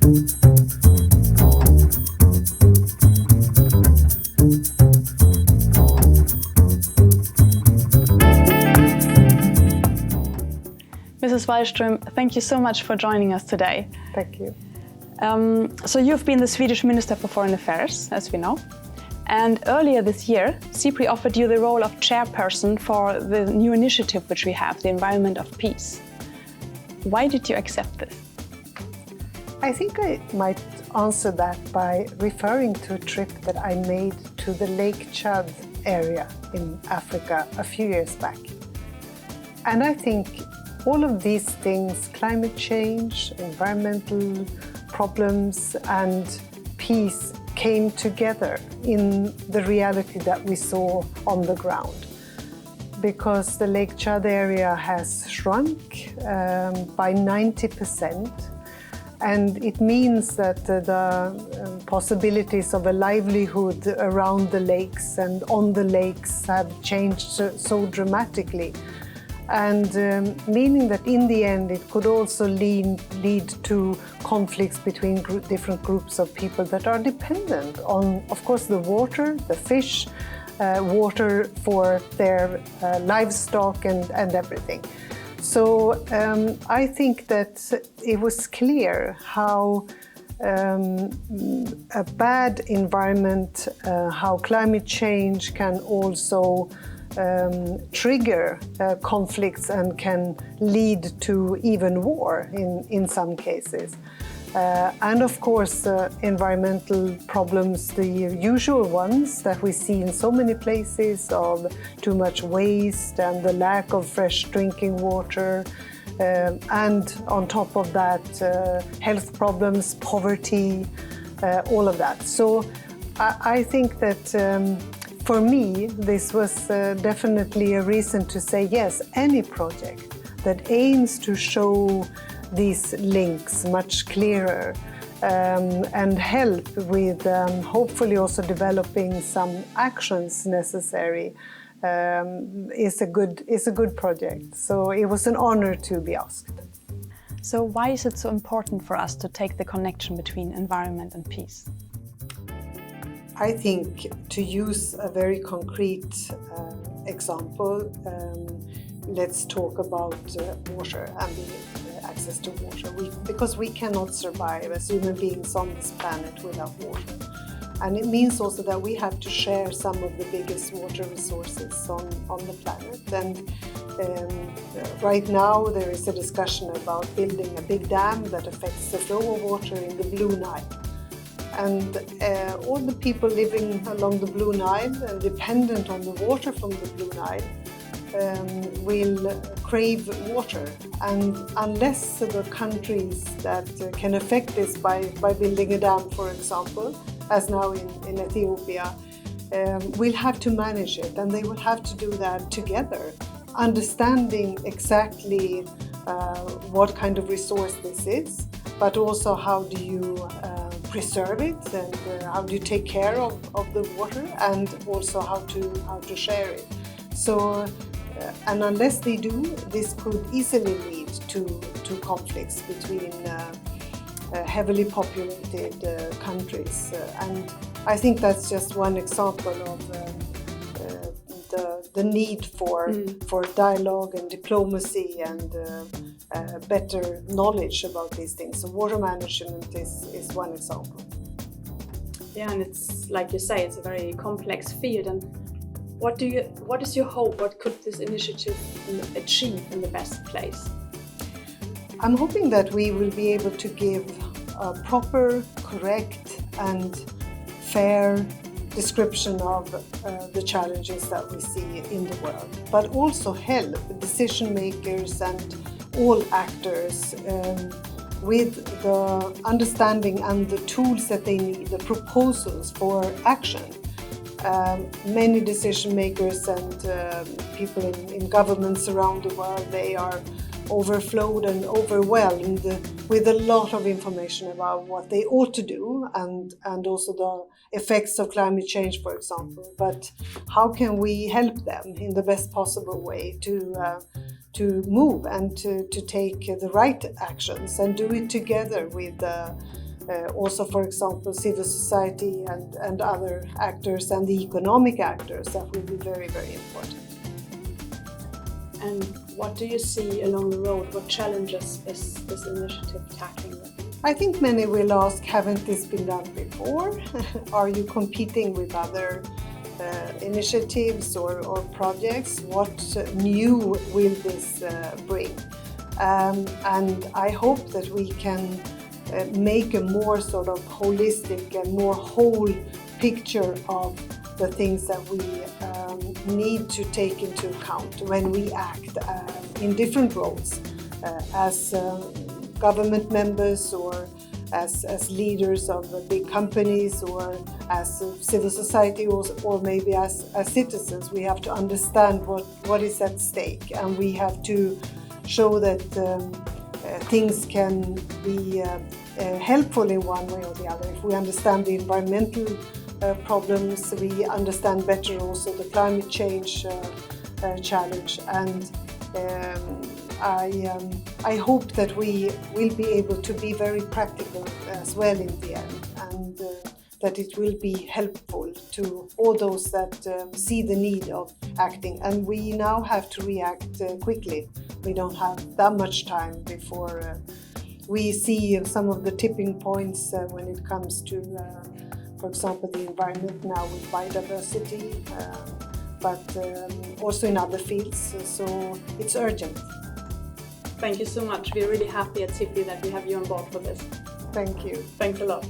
Mrs. Wallström, thank you so much for joining us today. Thank you. So you've been the Swedish Minister for Foreign Affairs, as we know. And earlier this year, SIPRI offered you the role of chairperson for the new initiative which we have, the Environment of Peace. Why did you accept this? I think I might answer that by referring to a trip that I made to the Lake Chad area in Africa a few years back. And I think all of these things, climate change, environmental problems and peace, came together in the reality that we saw on the ground. Because the Lake Chad area has shrunk by 90%, and it means that the possibilities of a livelihood around the lakes and on the lakes have changed so dramatically. And meaning that in the end it could also lead to conflicts between different groups of people that are dependent on, of course, the water, the fish, water for their livestock and everything. So I think that it was clear how a bad environment, how climate change can also trigger conflicts and can lead to even war in some cases. And of course, environmental problems, the usual ones that we see in so many places of too much waste and the lack of fresh drinking water. And on top of that, health problems, poverty, all of that. So I think that for me, this was definitely a reason to say yes, any project that aims to show these links much clearer and help with hopefully also developing some actions necessary is a good project. So it was an honor to be asked. So why is it so important for us to take the connection between environment and peace? I think, to use a very concrete example, let's talk about water and the access to water. Because we cannot survive as human beings on this planet without water. And it means also that we have to share some of the biggest water resources on the planet. And right now there is a discussion about building a big dam that affects the flow of water in the Blue Nile. And all the people living along the Blue Nile and dependent on the water from the Blue Nile will crave water. And unless the countries that can affect this by building a dam, for example, as now in Ethiopia, will have to manage it, and they will have to do that together, understanding exactly what kind of resource this is, but also how do you preserve it and how do you take care of the water, and also how to share it. So, and unless they do, this could easily lead to conflicts between heavily populated countries. And I think that's just one example of the need for dialogue and diplomacy and better knowledge about these things. So water management is one example. Yeah, and it's like you say, it's a very complex field. And what is your hope? What could this initiative achieve in the best place? I'm hoping that we will be able to give a proper, correct and fair description of the challenges that we see in the world, but also help decision makers and all actors with the understanding and the tools that they need, the proposals for action. Many decision makers and people in governments around the world, they are overflowed and overwhelmed with a lot of information about what they ought to do and also the effects of climate change, for example. But how can we help them in the best possible way to move and to take the right actions and do it together with also, for example, civil society and other actors and the economic actors, that will be very, very important. And what do you see along the road? What challenges is this initiative tackling? I think many will ask, haven't this been done before? Are you competing with other initiatives or projects? What new will this bring? And I hope that we can make a more sort of holistic and more whole picture of the things that we need to take into account when we act in different roles as government members, or as leaders of big companies, or as civil society, or maybe as citizens. We have to understand what is at stake, and we have to show that things can be helpful in one way or the other. If we understand the environmental problems, we understand better also the climate change challenge, and I hope that we will be able to be very practical as well in the end, and that it will be helpful to all those that see the need of acting. And we now have to react quickly. We don't have that much time before we see some of the tipping points when it comes to, for example, the environment now with biodiversity, but also in other fields. So it's urgent. Thank you so much. We're really happy at SIPRI that we have you on board for this. Thank you. Thanks a lot.